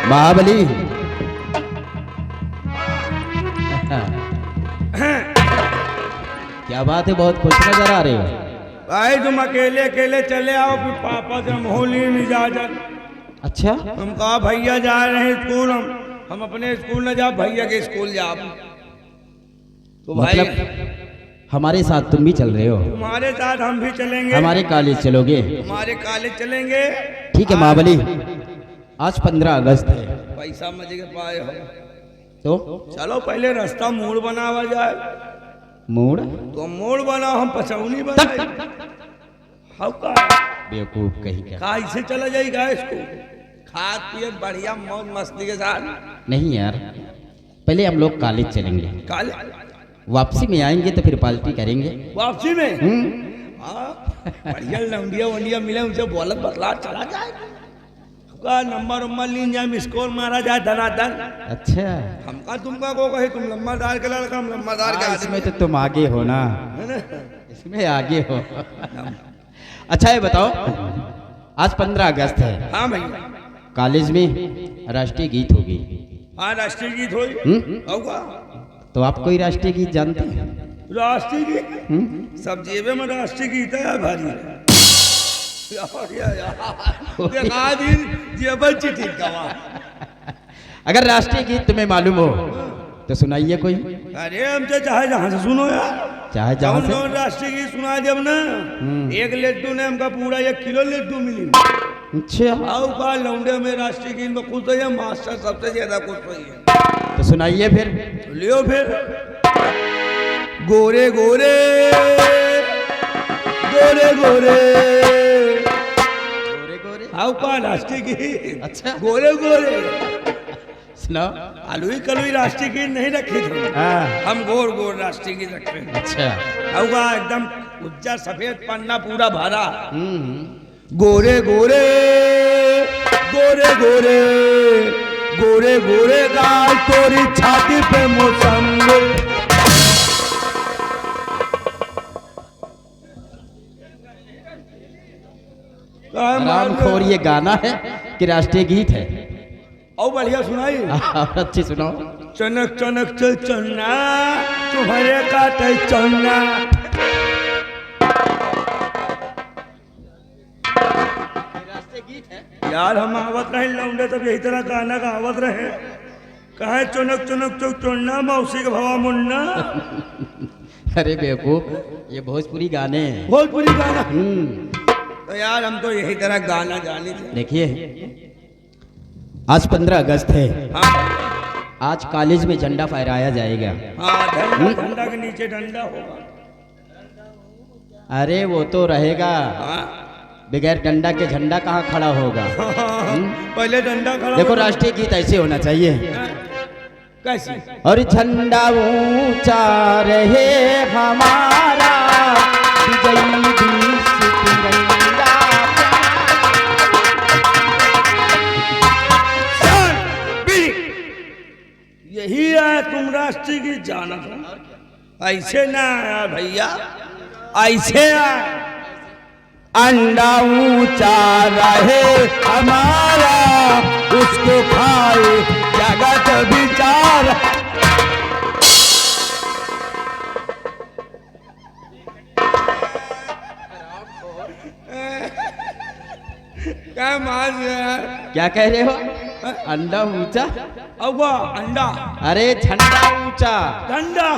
महाबली। क्या बात है, बहुत खुश नजर आ रहे हो। भाई तुम अकेले अकेले चले आओ, फिर पापा से हम होली इजाजत। अच्छा, हम कहा भैया जा रहे हैं स्कूल, हम अपने स्कूल न जाओ, भैया के स्कूल जाओ। तो भाई मतलब हमारे साथ तुम भी चल रहे हो? तुम्हारे साथ हम भी चलेंगे। हमारे कॉलेज चलोगे? हमारे कॉलेज चलेंगे। ठीक है महाबली, आज 15 अगस्त है। पैसा मजे के पाए हो तो चलो पहले रास्ता मोड़ बनावा जाए। मोड़? तो मोड़ बनाओ, हम पचौनी बनाए। हाँ का बेवकूफ कहीं का। कैसे चला जाएगा इसको, खाद पिए बढ़िया मौज मस्ती के साथ। नहीं यार, पहले हम लोग कॉलेज चलेंगे, कॉलेज वापसी में आएंगे तो फिर पार्टी करेंगे। वापसी में बढ़िया लौंडिया वंडिया मिले, उनसे बोलत बतला चला जाए, नंबर उम्बर लीन जाए, मिस कॉल मारा जाए धनाधन। अच्छा, हमका तुमका को कहे, तुम लम्बादार के लड़का, हम लम्बादार के आदमी। इसमें तो तुम आगे हो ना, है ना? इसमें आगे हो। अच्छा ये बताओ, आज 15 अगस्त है। हाँ भैया, कॉलेज में राष्ट्रीय गीत होगी। हाँ राष्ट्रीय गीत होगा। तो आप कोई राष्ट्रीय गीत जानते हैं? राष्ट्रीय गीत सब जेबे में राष्ट्रीय गीत है भारी। अगर राष्ट्रीय गीत तुम्हें मालूम हो तो सुनाइए कोई। अरे हमसे चाहे जहाँ से सुनो यार, चाहे जहाँ से। राष्ट्रीय गीत सुना जब ना, एक लड्डू ने हमका पूरा 1 किलो लड्डू मिली। अच्छा, आओ का लौंडे में राष्ट्रीय गीत में खुश है, मास्टर सबसे ज्यादा खुश हुई है। तो सुनाइए फिर। लियो फिर। गोरे गोरे गोरे गोरे आओ का राष्ट्रीय गीत। अच्छा, गोरे गोरे सुनाओ। आलू कलुई राष्ट्रीय गीत नहीं रखे थे, हम गोर गोर राष्ट्रीय गीत रखते हैं। अच्छा, आओ का एकदम उज्जर सफेद पन्ना पूरा भरा। गोरे गोरे गोरे गोरे गोरे गोरे गाल तोरी छाती पे मौसम्बी। रामखोर ये गाना है कि राष्ट्रीय गीत है? और बढ़िया सुनाई। अच्छी सुनाओ। चनक चनक चल चन्ना, तुम्हारे काटे चन्ना। यार हम आवत रहे लौंडे, तब यही तरह गाना का आवत रहे। कहे चुनक चुनक चुक चुनना, मौसी का भवा मुन्ना। अरे बेवकूफ, ये भोजपुरी गाने हैं। भोजपुरी गाना। तो यार हम तो यही तरह गाना जानी थे। देखिए, आज 15 अगस्त है। हाँ, आज कॉलेज में झंडा फहराया जाएगा। हाँ, झंडा के नीचे डंडा होगा। अरे वो तो रहेगा, बगैर डंडा के झंडा कहाँ खड़ा होगा। पहले डंडा खड़ा। देखो, राष्ट्रीय गीत ऐसे होना चाहिए। कैसे? और झंडा ऊंचा रहे हमारा, विजयी देश तिरंगा। यही है तुम राष्ट्रीय गीत जाना था। ऐसे ना आया भैया, ऐसे आया। अंडा ऊंचा रहे हमारा, उसको खाए जगत विचार। क्या माज यार, क्या कह रहे हो? अंडा ऊंचा? अब अंडा, अरे झंडा ऊंचा। डंडा।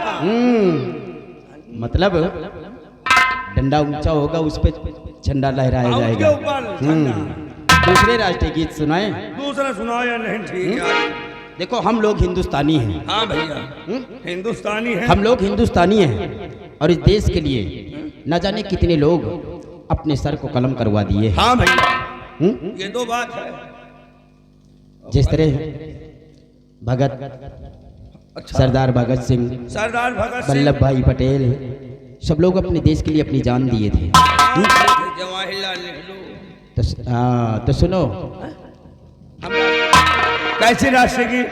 मतलब डंडा ऊंचा होगा, उस पे झंडा लहराया जाएगा। दूसरे राष्ट्रीय गीत सुनाए? दूसरा सुनाओ या नहीं? ठीक है। देखो, हम लोग हिंदुस्तानी हैं। हाँ भैया, हिंदुस्तानी है। हम लोग हिंदुस्तानी हैं और इस देश के लिए न जाने कितने लोग अपने सर को कलम करवा दिए। हाँ भैया, ये दो बात है। जिस तरह भगत, अच्छा, सरदार भगत सिंह, सरदार भगत सिंह, वल्लभ भाई पटेल, सब लोग अपने देश के लिए अपनी जान दिए थे। जवाहरलाल नेहरू। तो सुनो, कैसे राष्ट्रीय गीत?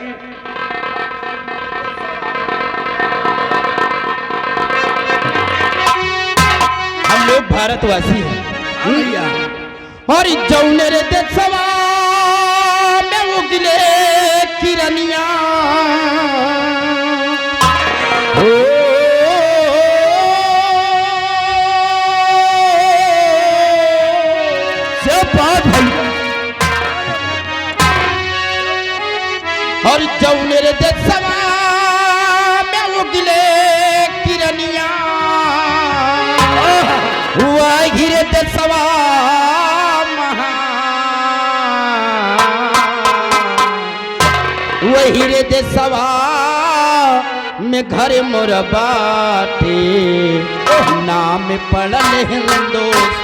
हम लोग भारतवासी हैं और जौने रे देशवा में उगले और जौनेर देशवा में उगले किरनिया वही रे देशवा वही रे देशवा में घर मोर बाटे नाम पड़ल हिंदुस्तान।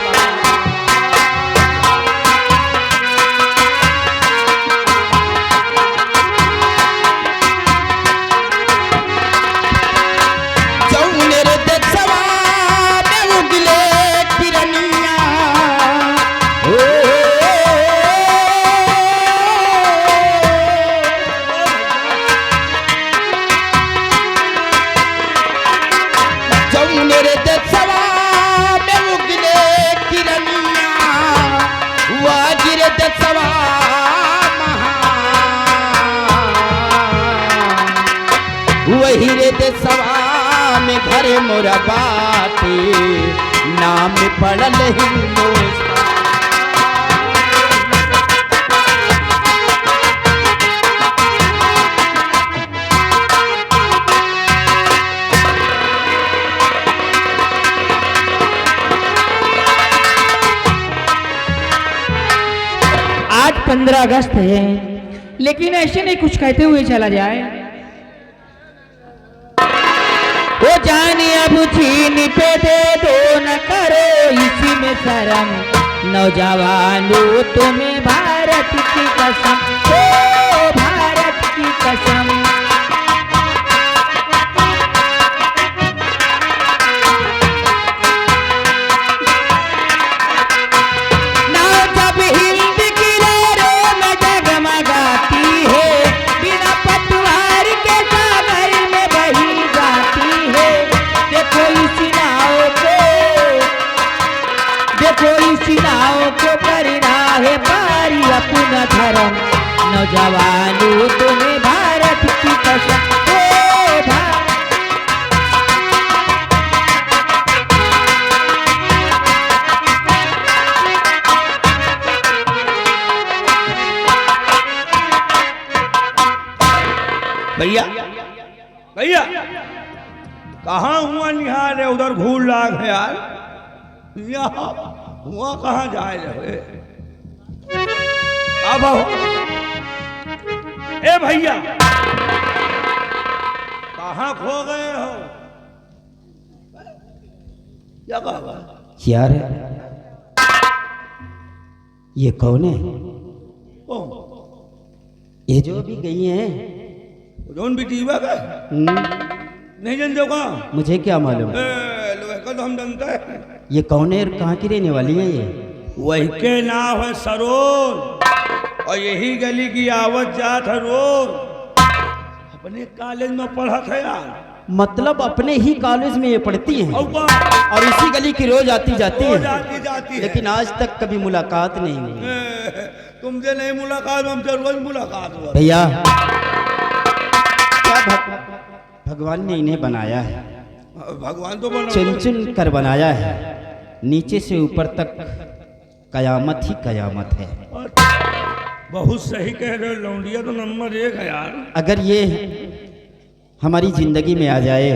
जौनेर देशवा में उगले किरनिया जौनेर देशवा में उगले किरनिया वाजिर देशवा वही रे देशवा में घर मोरा बाटे नाम पड़ल हिंदुस्तान। आज 15 अगस्त है, लेकिन ऐसे नहीं कुछ कहते हुए चला जाए। वो जाने अब चीन पे दे दो न करो इसी में शर्म, नौजवानों तुम्हें भारत की कसम, ओ भारत की कसम। अपना धर्म, नौजवानों तुम्हें भारत की कसम, ओ भारत। भैया भैया कहाँ हुआ निहार है, उधर घूर लाग है यार, यहाँ हुआ कहाँ जाए रहे। अब ए भैया कहाँ खो गए हो, क्या कहा? यार ये कौन है? ओ ये जो भी गई हैं जोन भी टीवा का नहीं जानते हो कहाँ? मुझे क्या मालूम, लोहे का तो हम जानते हैं। ये कौन है और कहाँ की रहने वाली है? ये वही के नाम है सरोज, और यही गली की आवत जात है रोज। अपने कॉलेज में पढ़ा था यार, मतलब अपने ही कॉलेज में ये पढ़ती हैं और और इसी गली की रोज आती जाती रोज है, आती जाती है। लेकिन आज तक कभी मुलाकात नहीं हुई। तुमसे नहीं मुलाकात, हमसे रोज मुलाकात हुआ। भैया क्या भगवान ने इन्हें बनाया है, भगवान तो बना, चुन चुन कर बनाया है, नीचे से ऊपर तक कयामत ही कयामत है। बहुत सही कह रहे हो, लौंडिया तो नंबर 1 है यार। अगर ये हमारी जिंदगी में आ जाए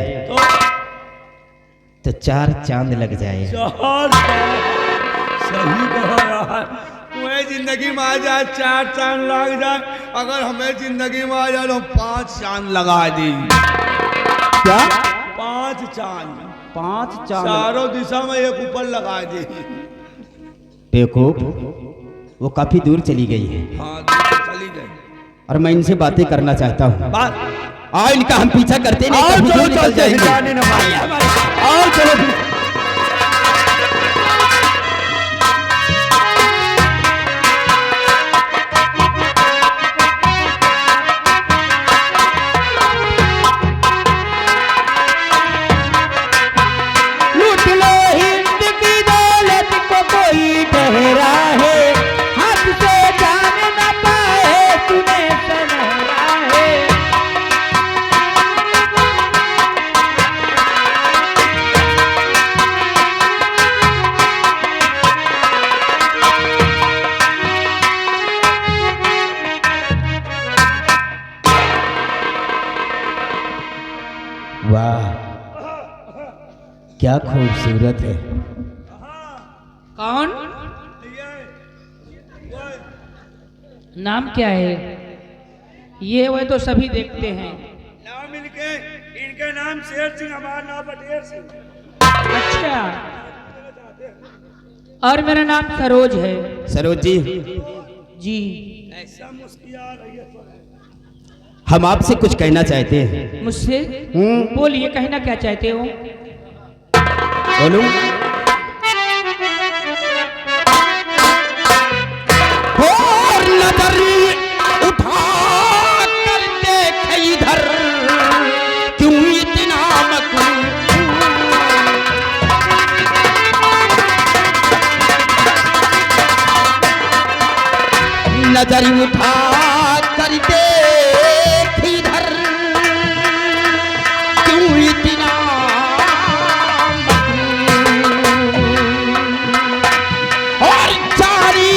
तो 4 चांद लग जाए। सही कहा यार, तुम्हें जिंदगी में आ जाए 4 चांद लग जाए, अगर हमें जिंदगी में आ जाए तो 5 चांद लगा दी। क्या? 5 चांद, 5 चांद चारों दिशा में एक ऊपर लगा दी। देखो वो काफी दूर चली गई है। हाँ दूर चली गई, और मैं इनसे बातें करना चाहता हूँ। बात आओ, इनका हम पीछा करते नहीं, कभी दूर निकल जाएंगे। आओ चलो। लूट लो हिंद की दौलत को कोई ठहरा है, हाथ से जान न पाए तुम्हें सनहरा है। वाह, क्या खूबसूरत है। कौन? नाम क्या है? ये वह तो सभी देखते हैं। नाम इनके नाम शेर सिंह, हमारा नाम बटेर सिंह। अच्छा, और मेरा नाम सरोज है। सरोज जी, जी। ऐसा मुस्कुरा रही है। हम आपसे कुछ कहना चाहते हैं। मुझसे? बोलिए, कहना क्या चाहते हो? बोलूं? और नजर उठा कर देख इधर, क्यों इतना मकरूर? नजर उठा कर देख इधर, क्यों इतना मकरूर? और जानी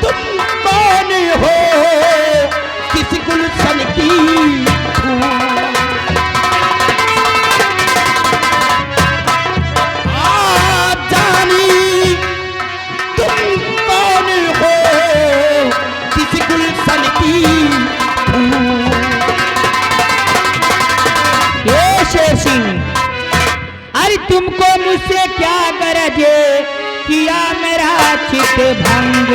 तुम कौन हो, किस गुलशन की फूल? जानी तुम कौन हो, किस गुलशन की फूल? ये शेर सिंह, अरे तुमको मुझसे क्या गरज, किया मेरा चित भंग?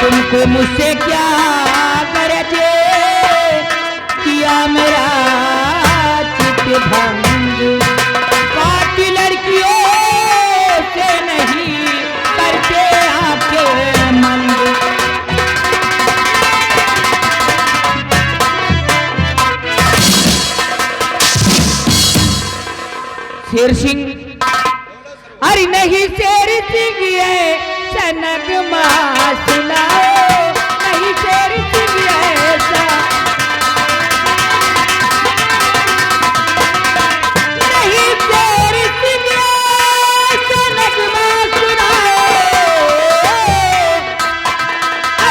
तुमको मुझसे क्या गरज, किया मेरा चित भंग? बाकी लड़कियों से नहीं करते आपके मंग। शेर सिंह, अरे नहीं शेर सिंह ये सनक मासलाओ, नहीं शेर सिंह ऐसा, नहीं शेर सिंह ये सनक मासलाओ,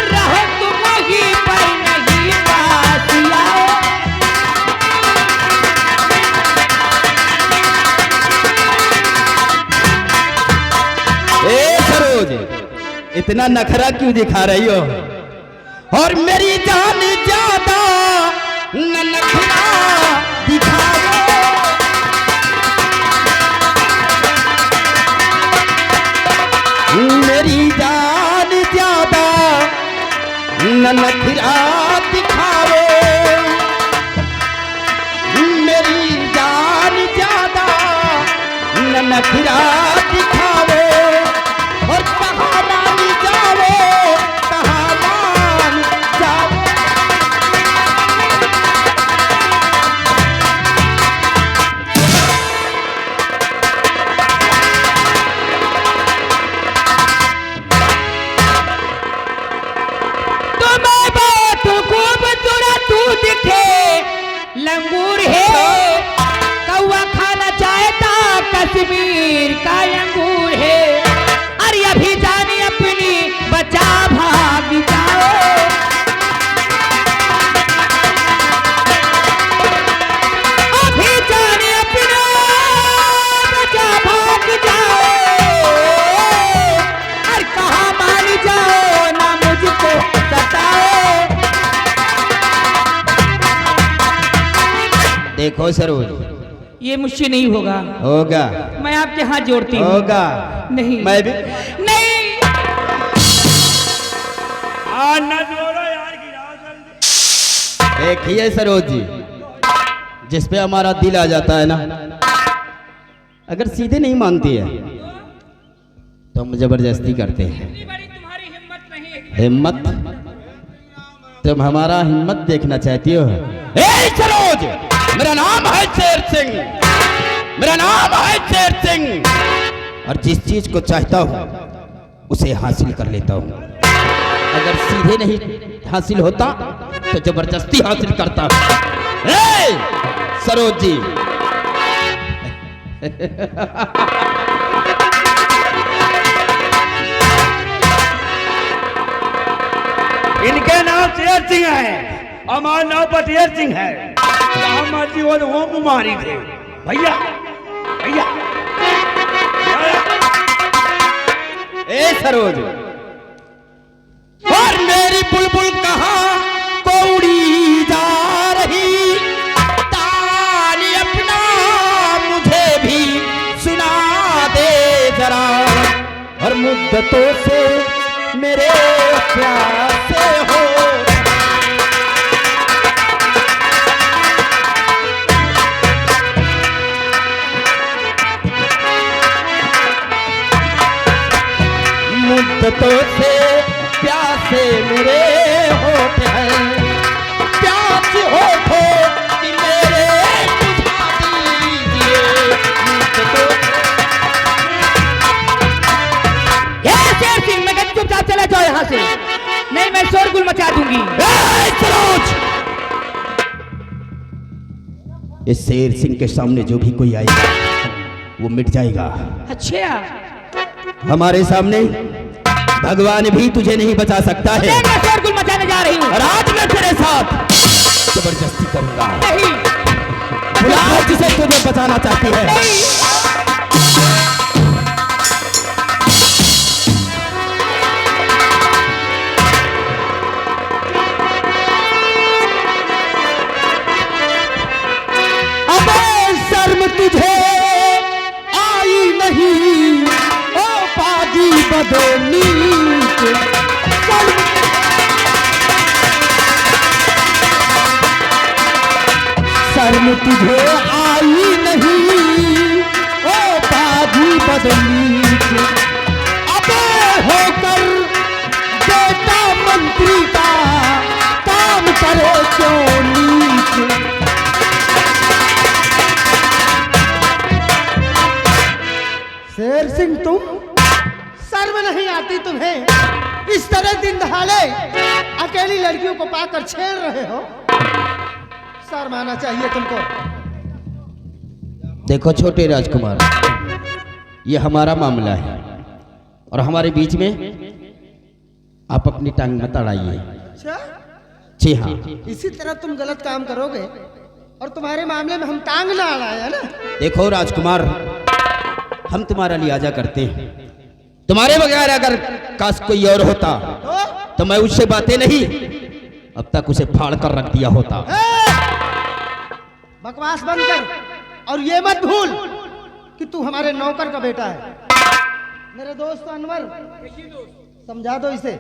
रहो तुम वहीं पर नहीं पास आओ। ए सरोज, इतना नखरा क्यों दिखा रही हो? और मेरी जान ज्यादा न नखरा दिखाओ। मेरी जान ज्यादा न नखरा दिखाओ। मेरी जान ज्यादा न नखरा दिखाओ। और कहाँ मान जाओ, कहाँ मान जाओ। तुम्हें बहुत खूबसूरत तू दिखे, लंगूर है, कौवा खाना चाहता कश्मीर का अंगूर है। अरे अभी जाने अपनी बचा भाग जाओ, अभी जाने अपना बचा भाग जाओ। अरे कहाँ मान जाओ, ना मुझको सताओ। देखो सरोज, ये मुझसे नहीं होगा। होगा, मैं आपके हाथ जोड़ती हूँ। होगा। नहीं, मैं भी नहीं। ना जोड़ो यार, गिराओ जल्दी। देखिए सरोज जी, जिस पे हमारा दिल आ जाता है ना, अगर सीधे नहीं मानती है तो हम जबरदस्ती करते हैं। तुम्हारी हिम्मत नहीं। हिम्मत? तुम हमारा हिम्मत देखना चाहती हो? ए सरोज, मेरा नाम है शेर सिंह, मेरा नाम है शेर सिंह। और जिस चीज को चाहता हूँ उसे हासिल कर लेता हूँ। अगर सीधे नहीं हासिल होता तो जबरदस्ती हासिल करता हूँ। ए सरोज जी, इनके नाम शेर शेर सिंह है, हमारा नाम पटेल सिंह है। जहाँ मर्जी हो तो वो कुमारी थे भैया। भैया ए सरोज, और मेरी बुलबुल कहाँ कौड़ी जा रही, ताली अपना मुझे भी सुना दे जरा, और मुद्दतों से मेरे प्यासे हो। मुद्दतों से प्यासे मेरे होते हैं, प्यास होठो कि मेरे बुझा दीजिए मुद्दतों से। ये शेर सिंह, मैं कहती चुपचाप चले जाओ यहाँ से, नहीं मैं शोरगुल मचा दूंगी। सरोज, इस शेर सिंह के सामने जो भी कोई आएगा वो मिट जाएगा। अच्छा, हमारे सामने भगवान भी तुझे नहीं बचा सकता है। मैं शोरगुल मचाने जा रही हूँ। और आज मैं तेरे साथ जबरदस्ती करूंगा। नहीं, बुला जिसे तुम्हें बचाना चाहती है। नहीं। अबे शर्म तुझे आई नहीं, ओ पाजी बदनी के। शर्म तुझे आई नहीं, ओ पाजी बदनी के। अबे होकर बेटा मंत्री का काम करे क्यों नीचे। शेर सिंह, तुम शर्म नहीं आती तुम्हें? इस तरह दिन दहाड़े अकेली लड़कियों को पाकर छेड़ रहे हो, शर्म आना चाहिए तुमको। देखो छोटे राजकुमार, ये हमारा मामला है और हमारे बीच में आप अपनी टांग मत अड़ाइए। अच्छा, जी हाँ, इसी तरह तुम गलत काम करोगे और तुम्हारे मामले में हम टांग ना अड़ाए, है ना? देखो राजकुमार, हम तुम्हारा लिहाजा करते हैं। तुम्हारे बगैर अगर काश कोई और होता तो मैं उससे बातें नहीं, अब तक उसे फाड़ कर रख दिया होता। बकवास बंद कर और ये मत भूल कि तू हमारे नौकर का बेटा है। मेरे दोस्त अनवर, समझा दो इसे,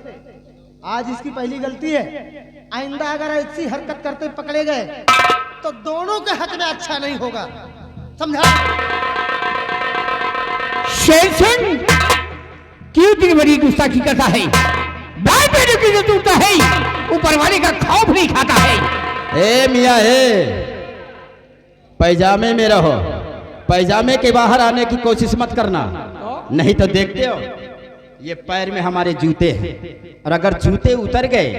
आज इसकी पहली गलती है। आइंदा अगर ऐसी हरकत करते पकड़े गए तो दोनों के हक में अच्छा नहीं होगा, समझा? शेर सिंह, क्यों इतनी बड़ी गुस्ताखी करता है? भाई बेटे की जो टूटता है, ऊपर वाले का खौफ नहीं खाता है। ए मियाँ है, पैजामे में रहो, पैजामे के बाहर आने की कोशिश मत करना, नहीं तो देखते हो ये पैर में हमारे जूते हैं, और अगर जूते उतर गए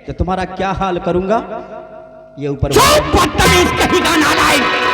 तो तुम्हारा क्या हाल करूंगा ये ऊपर। चुप, बदतमीज कहीं का नालायक।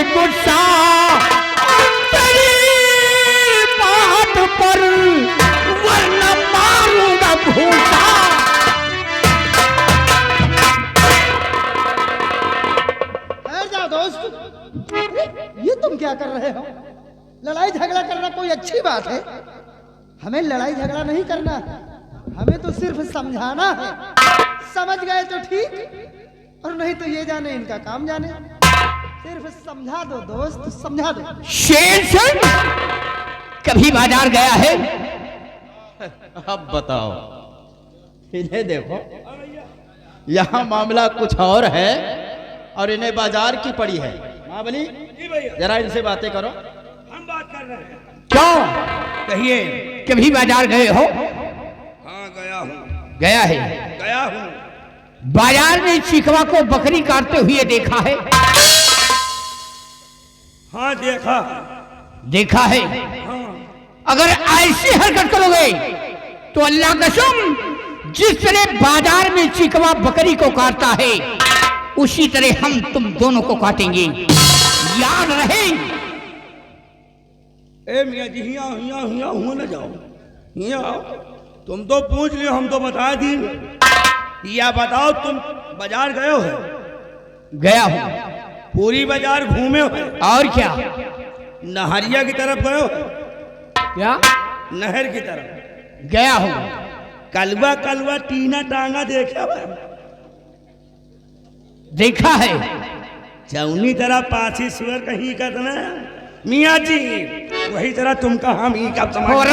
गुस्सा तेरी बात पर, वरना मारूंगा भूसा। ठहर जा दोस्त, ये तुम क्या कर रहे हो? लड़ाई झगड़ा करना कोई अच्छी बात है? हमें लड़ाई झगड़ा नहीं करना, हमें तो सिर्फ समझाना है। समझ गए तो ठीक, और नहीं तो ये जाने इनका काम जाने। सिर्फ समझा दो दोस्त, समझा दो। शेर सिंह कभी बाजार गया है? अब बताओ, इन्हें देखो, यहाँ मामला कुछ और है और इन्हें बाजार की पड़ी है। माँ बली, जी भैया, जरा इनसे बातें करो। हम बात कर रहे हैं। क्यों? कहिए। कभी बाजार गए हो? हाँ गया हूँ। गया है। गया हूँ। बाजार में चिकवा को बकरी काटते हुए देखा है? हाँ देखा। देखा है। हाँ। अगर ऐसी हरकत करोगे तो अल्लाह कसम, जिस तरह बाजार में चिकवा बकरी को काटता है उसी तरह हम तुम दोनों को काटेंगे, याद रहे। ए मियाँ जी हिया हिया हिया हुआ न जाओ, हिया आओ। तुम तो पूछ लियो, हम तो बता दी। या बताओ तुम बाजार गए हो? गया हूं। पूरी बाजार घूमे हो? और क्या? नहरिया की तरफ गए हो? क्या? नहर की तरफ गया हूं। कलवा कलवा टीना टांगा देखा हुआ? देखा है। चौनी तरह पाछी सुअर कहीं करना मियाँ जी, वही तरह तुम का हम ही का समझ। और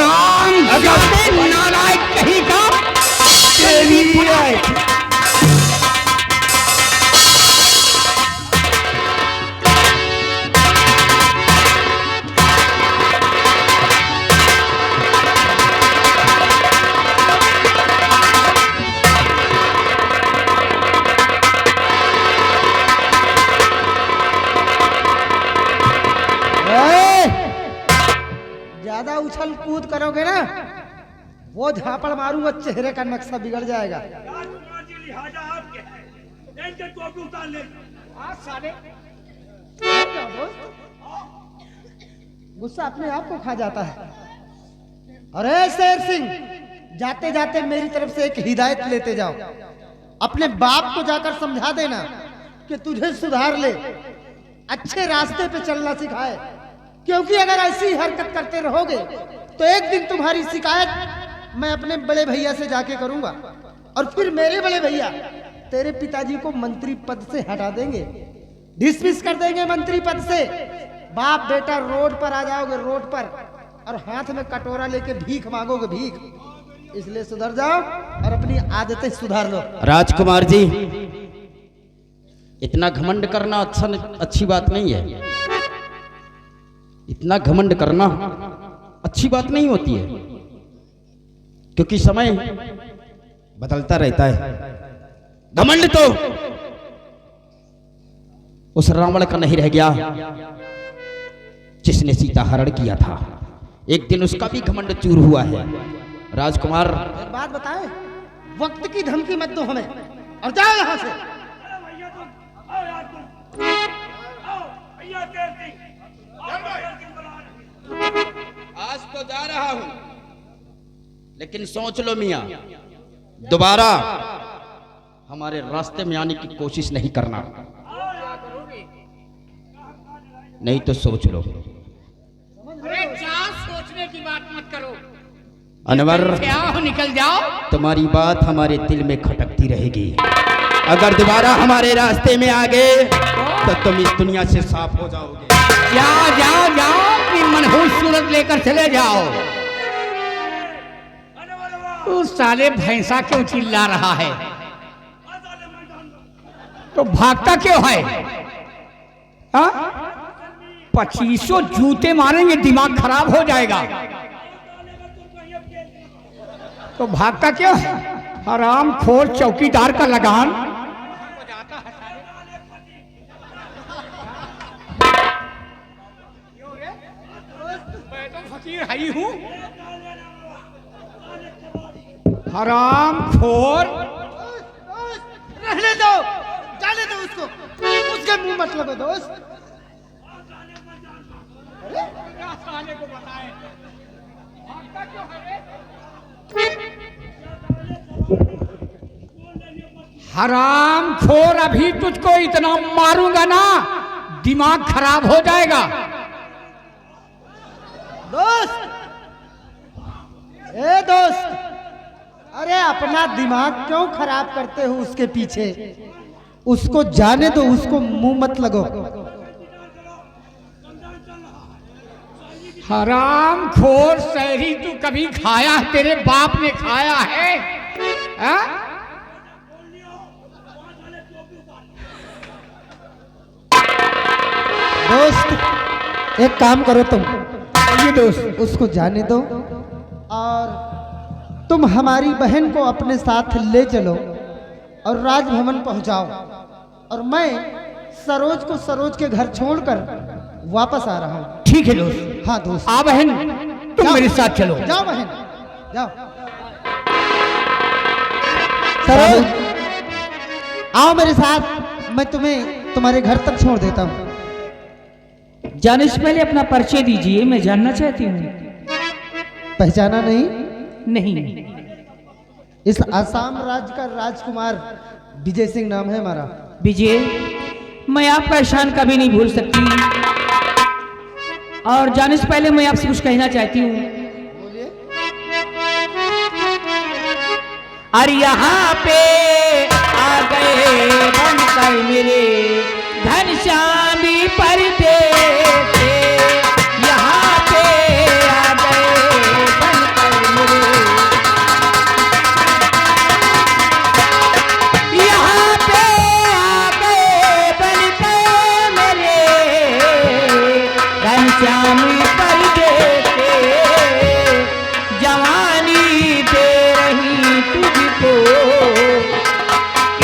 नालायक कहीं का ज्यादा उछल कूद करोगे ना, वो झापड़ मारूंगा, चेहरे का नक्शा बिगड़ जाएगा। गुस्सा अपने आप को खा जाता है। अरे शेर सिंह, जाते जाते मेरी तरफ से एक हिदायत लेते जाओ। अपने बाप को जाकर समझा देना कि तुझे सुधार ले, अच्छे रास्ते पे चलना सिखाए। क्योंकि अगर ऐसी हरकत करते रहोगे तो एक दिन तुम्हारी शिकायत मैं अपने बड़े भैया से जाके करूंगा, और फिर मेरे बड़े भैया तेरे पिताजी को मंत्री पद से हटा देंगे, डिसमिस कर देंगे मंत्री पद से। बाप बेटा रोड पर आ जाओगे, रोड पर, और हाथ में कटोरा लेके भीख मांगोगे, भीख। इसलिए सुधर जाओ और अपनी आदतें सुधार लो। राजकुमार जी, इतना घमंड करना अच्छी बात नहीं है। इतना घमंड करना अच्छी बात नहीं होती है, क्योंकि समय बदलता रहता है। घमंड तो उस रावण का नहीं रह गया जिसने सीता हरण किया था। एक दिन उसका भी घमंड चूर हुआ है। राजकुमार, एक बात बताएं, वक्त की धमकी मत दो हमें, और जाओ यहां से। आज तो जा रहा हूं, लेकिन सोच लो मियां, दोबारा हमारे रास्ते में आने की कोशिश नहीं करना, नहीं तो सोच लो। अरे जाओ, सोचने की बात मत करो। अनवर, क्या निकल जाओ। तुम्हारी बात हमारे दिल में खटकती रहेगी। अगर दोबारा हमारे रास्ते में आ गए तो तुम इस दुनिया से साफ हो जाओगे। जाओ जाओ जाओ, अपनी मनहूस सूरत लेकर चले जाओ। उस साले भैंसा क्यों चिल्ला रहा है? तो भागता क्यों है? 2500 जूते मारेंगे, दिमाग खराब हो जाएगा। तो भागता क्यों है? हराम खोर चौकीदार का लगान। मैं तो फकीर है ही हूँ। हराम खोर। रहने दो, जाने दो उसको, उसके मुंह मत लगो दोस्त। साले को बताए भागता क्यों है? हराम खोर, अभी तुझको इतना मारूंगा ना, दिमाग खराब हो जाएगा। दोस्त, ए दोस्त, अरे अपना दिमाग क्यों खराब करते हो उसके पीछे? उसको जाने दो, उसको मुंह मत लगो। हराम खोर, शहरी तू कभी खाया है? तेरे बाप ने खाया है? दोस्त, एक काम करो तुम, ये दोस्त उसको जाने दो और तुम हमारी बहन को अपने साथ ले चलो और राजभवन पहुंचाओ और मैं सरोज को सरोज के घर छोड़कर वापस आ रहा हूँ। ठीक है दोस्त। हाँ दोस्त, आ बहन तुम जाओ। मेरे साथ चलो। जाओ बहन जाओ। सरोज आओ मेरे साथ, मैं तुम्हें तुम्हारे घर तक छोड़ देता हूँ। जाने से पहले अपना परिचय दीजिए, मैं जानना चाहती हूँ। पहचाना नहीं? नहीं। इस आसाम राज्य का राजकुमार विजय सिंह नाम है हमारा। विजय, मैं आपका एहसान कभी नहीं भूल सकती और जाने से पहले मैं आपसे कुछ कहना चाहती हूँ। बोलिए। अरे यहाँ पे आ गए बनकर मेरे घनश्यामी परदेस, यहाँ पे आ गए बनकर मेरे, यहाँ पे आ गए बनकर मेरे घनश्यामी परदेस, जवानी दे रही तुझको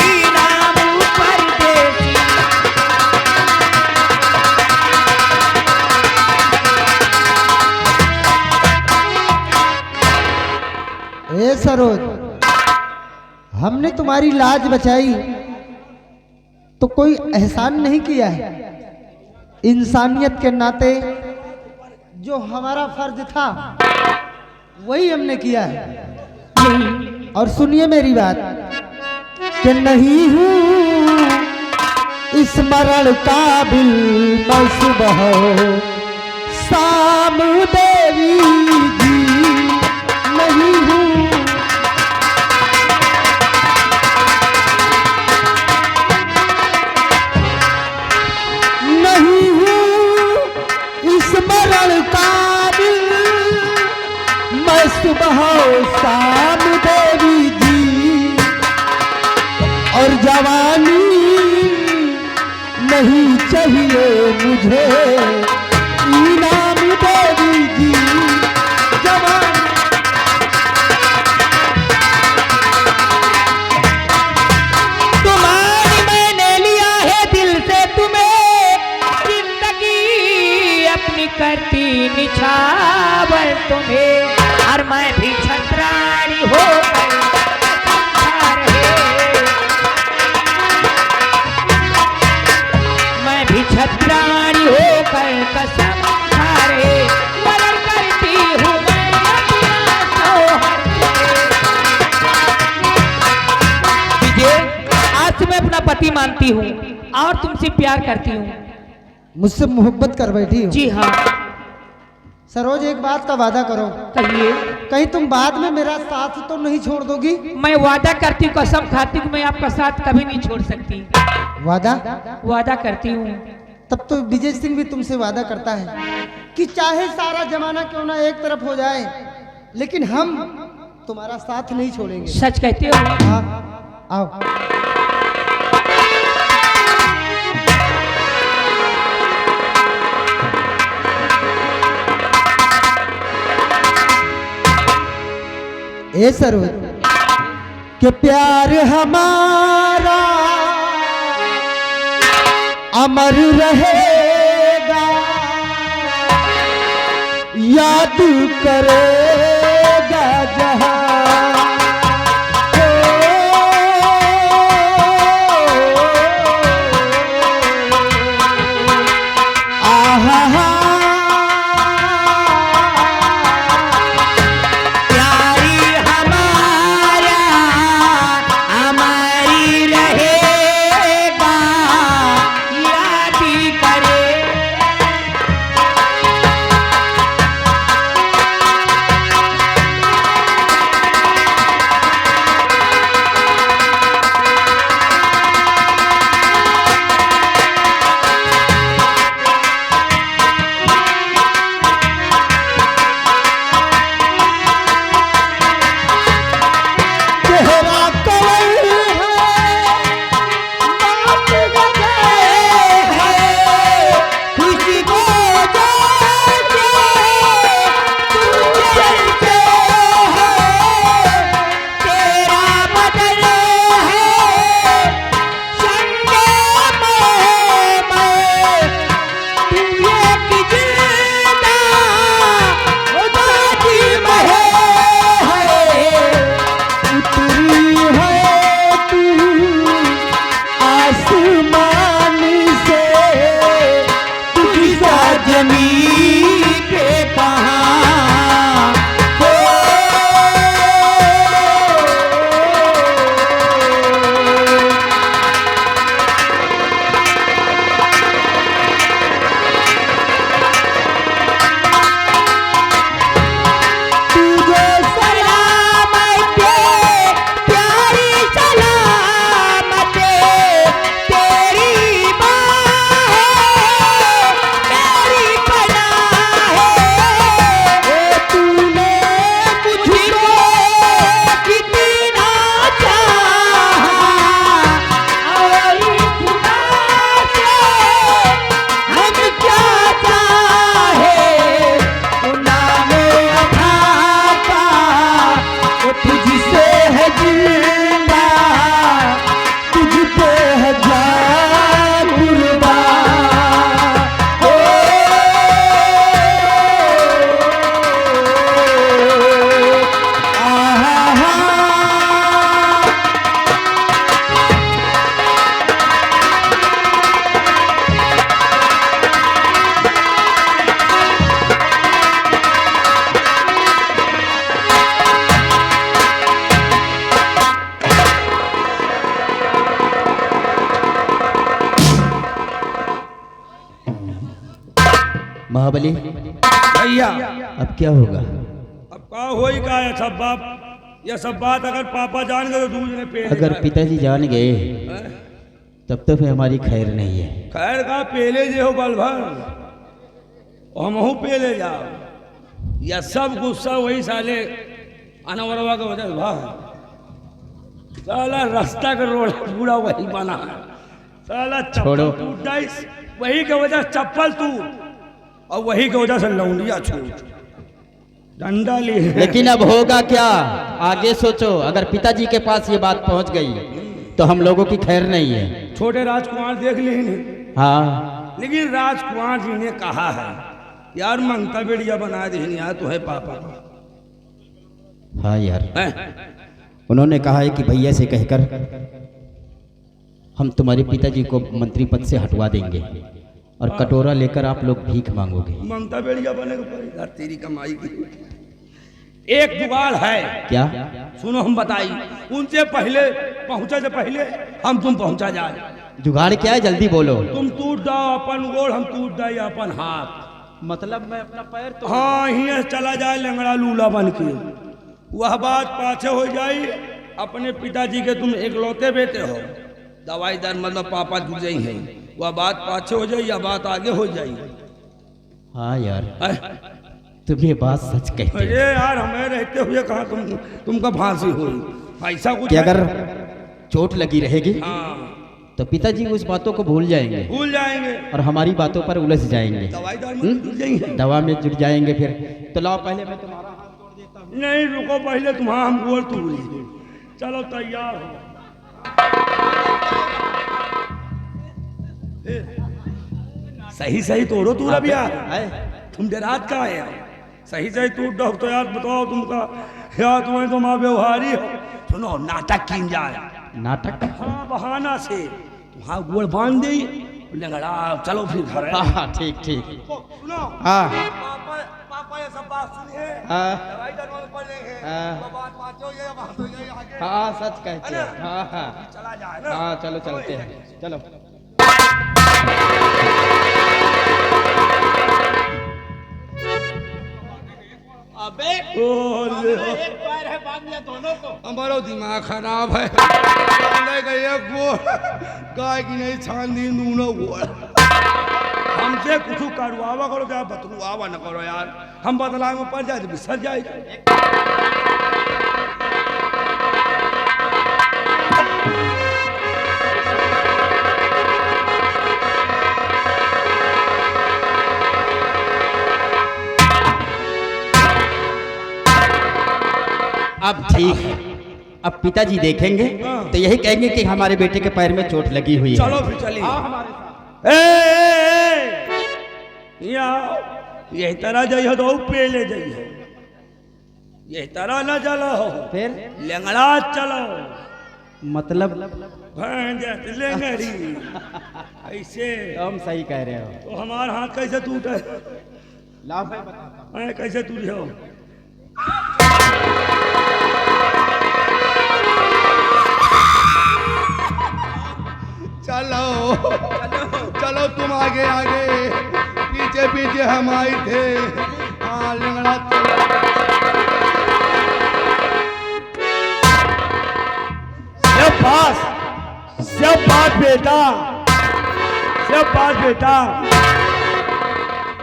इनाम परदेसी। ए सरोज, हमने तुम्हारी लाज बचाई तो कोई एहसान नहीं किया है। इंसानियत के नाते जो हमारा फर्ज था वही हमने किया है। नहीं, और सुनिए मेरी बात कि नहीं हूँ स्मरण काबिल मैं सुबह शाम देवी जी नहीं हूँ। नहीं हूँ स्मरण काबिल मैं सुबह शाम देवी जी, और जवानी नहीं चाहिए मुझे इनाम देवी जी। जवानी तुम्हारी मैंने लिया है दिल से तुम्हें, जिंदगी अपनी करती निछावर तुम्हें, और मैं भी छत्राणी हो गई खा रहे, मैं भी छत्राणी हो कर कसम खा रहे, मगर करती हूँ मैं अपना सोहर से। विजय, आज से मैं अपना पति मानती हूँ और तुमसे प्यार करती हूँ। मुझसे मोहब्बत कर बैठी हो। जी हाँ, सरोज, एक बात का वादा करो, कहिए। कहीं तुम बाद में मेरा साथ तो नहीं छोड़ दोगी? मैं वादा करती हूँ, कसम खाती हूँ, मैं आपका साथ कभी नहीं छोड़ सकती। वादा? वादा करती हूँ। तब तो विजय सिंह भी तुमसे वादा करता है कि चाहे सारा जमाना क्यों ना एक तरफ हो जाए, लेकिन हम तुम्हारा साथ नहीं छोड़ेंगे। सच कहते हो? हाँ, आओ। ए सरोज, कि प्यार हमारा अमर रहेगा, याद करेगा जहां। आहा, प्यारी हमारा हमारी रहेगा, याद करे। जमीन पे कहाँ हो। तुझे सलामत प्यारी सलामत तेरी बाहें मेरी पनाह है। तूने मुझको कितना चाहा और खुदा से हम क्या चाहे। नाम अता का वो तुझसे है जिंदा तुझ पे है जान कुर्बान हो। आहा महाबली, भैया अब क्या होगा? अब का होई का है सब बाप, ये सब बात अगर पापा जान गए तो दूसरे पे अगर पिताजी जान गए तब तो फिर हमारी खैर नहीं है। खैर का पेले जे हो बल भर हमहू पेले जाओ। यह सब गुस्सा वही साले अनवरवा के वजह से भा साला रास्ता का रोड पूरा वही बना है। साला छोड़ो। चप्पल टूट जाए वही के वजह से चप्पल टूट और वही की वजह से लौंडिया छूट डंडा ली। लेकिन अब होगा क्या? आगे सोचो। अगर पिताजी के पास ये बात पहुंच गई तो हम लोगों की खैर नहीं है। छोटे राजकुमार देख ली हाँ, लेकिन राजकुमार जी ने कहा है यार मंगता बेड़िया बना दी यार तो है पापा हाँ यार, हैं? उन्होंने कहा है कि भैया से कहकर हम तुम्हारे पिताजी को मंत्री पद से हटवा देंगे और कटोरा लेकर आप लोग भीख मांगोगे। ममता बेड़िया बने को पड़ी यार तेरी कमाई की। एक जुगाड़ है। क्या? सुनो हम बताई उनसे पहले पहुंचे से पहले हम तुम पहुंचा जाए। जुगाड़ क्या है? जल्दी बोलो। तुम टूट जाओ अपन गोड़ हम टूट जाए अपन हाथ। मतलब मैं अपना पैर तो हाँ ही चला जाए लंगड़ा लूला बन के। वह बात पाछे हो जाई। अपने पिताजी के तुम एकलौते बेटे हो। दवाई दर मतलब पापा जुड़ जाई है। वह बात पाछे हो जाए या बात आगे हो जाए। हाँ यार, तुम ये बात सच कहते हो। अरे यार हमें रहते हुए कहा तुमका फांसी हुई ऐसा कुछ कि है? अगर चोट लगी रहेगी हाँ तो पिताजी उस बातों को भूल जाएंगे भूल जाएंगे। और हमारी बातों पर उलझ जाएंगे। दवाई दार में जुड़ जाएंगे। दवा में जुट जाएंगे। फिर तो लाओ पहले मैं तुम्हारा हाथ तोड़ देता हूँ। नहीं रुको पहले तुम्हारा हम गोल तोड़ लीजिए। चलो तैयार हो। सही सही तोड़ो तू अब यार। तुम देरात का है यार। सही सही तू डॉक तो यार बताओ तुमका यार तुम्हें तुम व्यवहारी हो। सुनो नाटक की जाए। नाटक? हाँ बहाना से तुम्हारा गोड़ बांध दे लंगड़ा चलो फिर घर है। हाँ ठीक ठीक। सुनो हाँ पापा पापा ये सब बात सुनी है। हाँ दवाई दरवाजे पड़ लेंगे। हाँ। वो बात बातो ये बात हो ये आगे हाँ सच कहते हैं। हाँ हाँ चला जाए ना। हाँ चलो चलते हैं। चलो। अबे ओले एक पैर है बांध लिया दोनों को। हमारा दिमाग खराब है। ले गए गोड़ गाय की नहीं छान दी नूनो गोड़। हमसे कुछ करवावा करो क्या बतलवावा न करो यार। हम बदला में पड़ जाए तो बिसर जाएगा। अब ठीक है। अब पिताजी देखेंगे तो यही कहेंगे कि हमारे बेटे के पैर में चोट लगी हुई है। चलो फिर चलिए। यही तरह जाइ तो पेले जाइ हो। यही तरह न चलो फिर लंगड़ा चलो। मतलब लेंगड़ी ऐसे तुम सही कह रहे हो। तो हमारा हाथ कैसे टूटे? लाओ भाई बताता मैं कैसे टूट जाओ? चलो चलो तुम आगे आगे, पीछे पीछे हम आए थे। हाँ लंगड़ा चलो। शाबाश बेटा, शाबाश बेटा।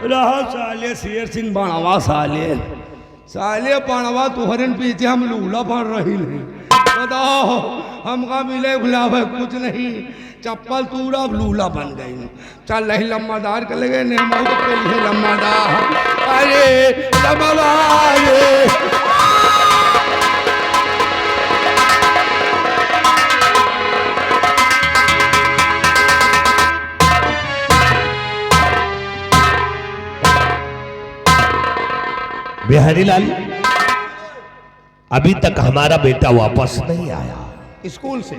रहो साले शेर सिंह बाणवा, साले बाणवा तुहरे पीछे हम लूला पड़ रही नहीं। बताओ हमका मिले गुलाब कुछ नहीं, चप्पल तूरा लूला बन गई। चल नहीं लम्बादार कर लगे ने मौत के लिए लम्बादार। अरे लम्बादार बिहारी लाल, अभी तक हमारा बेटा वापस नहीं आया। स्कूल से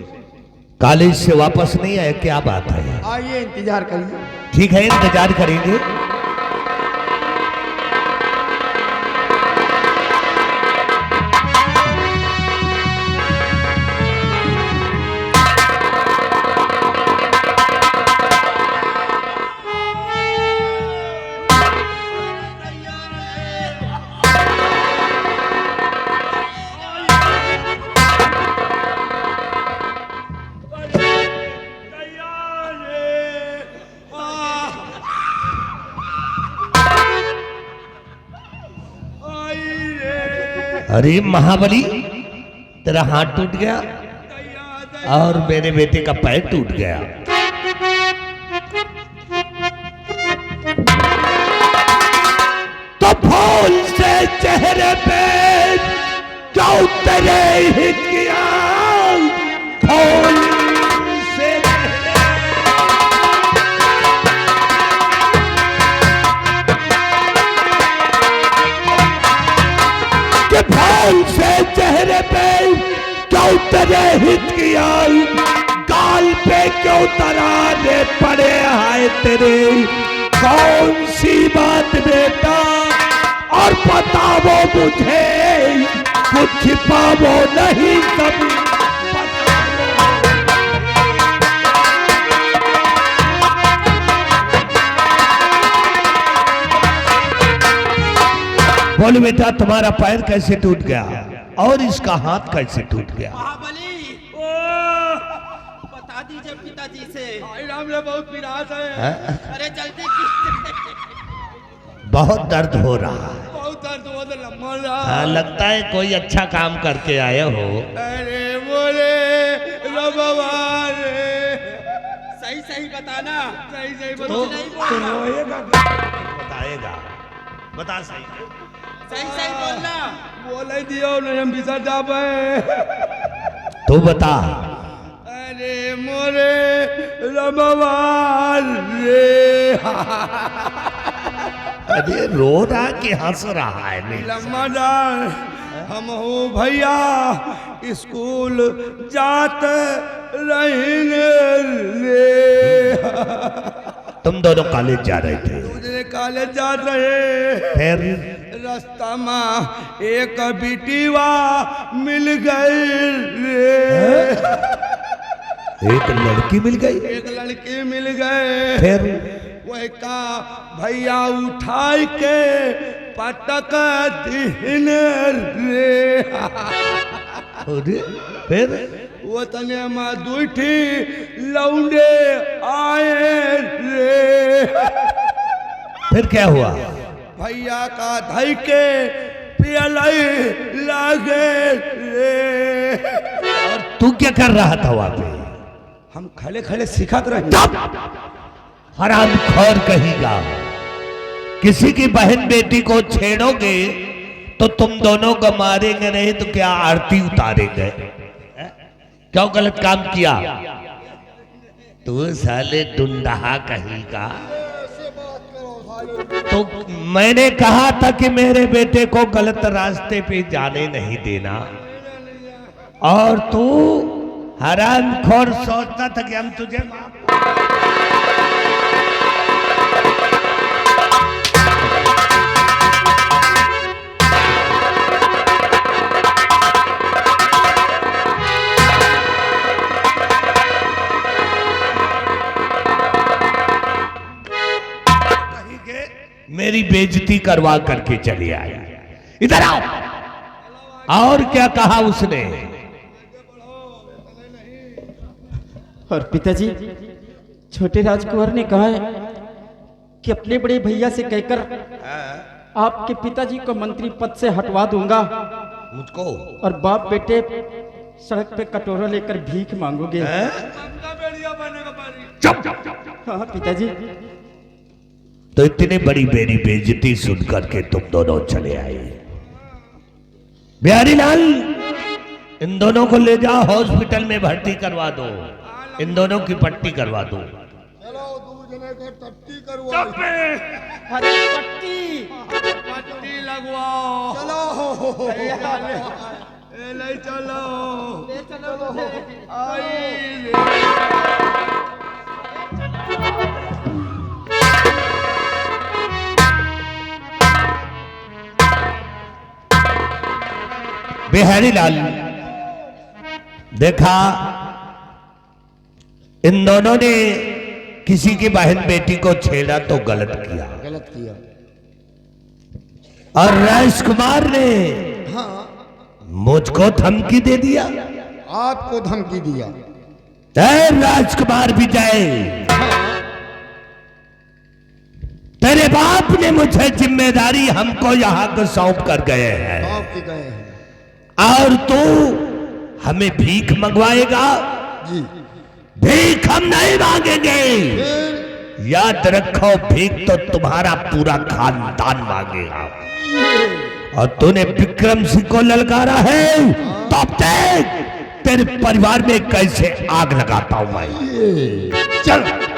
कॉलेज से वापस नहीं आया, क्या बात है? आइए इंतजार करिए। ठीक है, इंतजार करेंगे। अरे महाबली, तेरा हाथ टूट गया और मेरे बेटे का पैर टूट गया। तो फूल से चेहरे पे क्यों तेरे हित किया? फूल से फूल से चेहरे पे क्यों तेरे हित किया? गाल पे क्यों तराने पड़े हाय तेरे? कौन सी बात बेटा और बताओ मुझे, कुछ छिपाओ नहीं सब बोलो बेटा, तुम्हारा पैर कैसे टूट गया और इसका हाथ कैसे टूट गया? महाबली बता दीजिए पिताजी से। राम ने बहुत पिरास है। अरे जल्दी बहुत दर्द हो रहा है। बहुत दर्द हुआ तो लम्बा रहा। हाँ, लगता है कोई अच्छा काम करके आए हो। अरे बोले भगवान, सही सही बताना। सही सही तो नहीं बोलना। बताएगा, बता सही सही सही बोलना। बोले दियो नहीं हम बिसर जाबे। तो बता। अरे मोरे रमवाल रे। अरे रो रहा कि हंस रहा है? नहीं लम्बा डाल हम हो भैया, स्कूल जात रहेंगे रे। तुम दोनों कॉलेज जा रहे थे? दूसरे कॉलेज जा रहे, फिर रास्ता में एक बिटिवा मिल गई रे। एक लड़की मिल गई? एक लड़की मिल गए। फिर वह का भैया उठाई के पटक दिन रे। अरे फिर वो तने में दूठी लौंडे आए रे। फिर क्या हुआ? भैया का धई के पियलाई लागे रे। और तू क्या कर रहा था वहां पे? हम खड़े खड़े सिखत रहे। हराम खोर कहेगा, किसी की बहन बेटी को छेड़ोगे तो तुम दोनों को मारेंगे नहीं तो क्या आरती उतारेंगे? क्यों गलत काम किया? तू साले डुंडहा कहेगा। तो मैंने कहा था कि मेरे बेटे को गलत रास्ते पे जाने नहीं देना, और तू हरामखोर सोचता था कि हम तुझे माफ। मेरी बेइज्जती करवा करके चली आई। इधर आओ। और क्या कहा उसने? और पिताजी, छोटे राजकुमार ने कहा है कि अपने बड़े भैया से कहकर आपके पिताजी को मंत्री पद से हटवा दूंगा मुझको? और बाप बेटे सड़क पे कटोरा लेकर भीख मांगोगे। चुप। हाँ पिताजी। तो इतनी बड़ी मेरी बेइज्जती सुन करके तुम दोनों चले आए। बिहारी लाल, इन दोनों को ले जाओ हॉस्पिटल में भर्ती करवा दो। इन दोनों की पट्टी करवा दो। चलो दूर जने को टट्टी करवा। अरे पट्टी पट्टी लगवाओ। चलो ए ले चलो। ले चलो मुझे। बिहारी लाल, देखा इन दोनों ने किसी की बहन बेटी को छेड़ा तो गलत किया। गलत किया। और राजकुमार ने मुझको धमकी दे दिया। आपको धमकी दिया। राजकुमार विजय, तेरे बाप ने मुझे जिम्मेदारी हमको यहां को सौंप कर गए हैं। आपके गए हैं। और तू हमें भीख मंगवाएगा? जी। भीख हम नहीं मांगेंगे। फिर याद रखो, भीख तो तुम्हारा पूरा खानदान मांगेगा। और तूने विक्रम सिंह को ललकारा है, तो अब देख तेरे परिवार में कैसे आग लगाता हूं मैं। चल।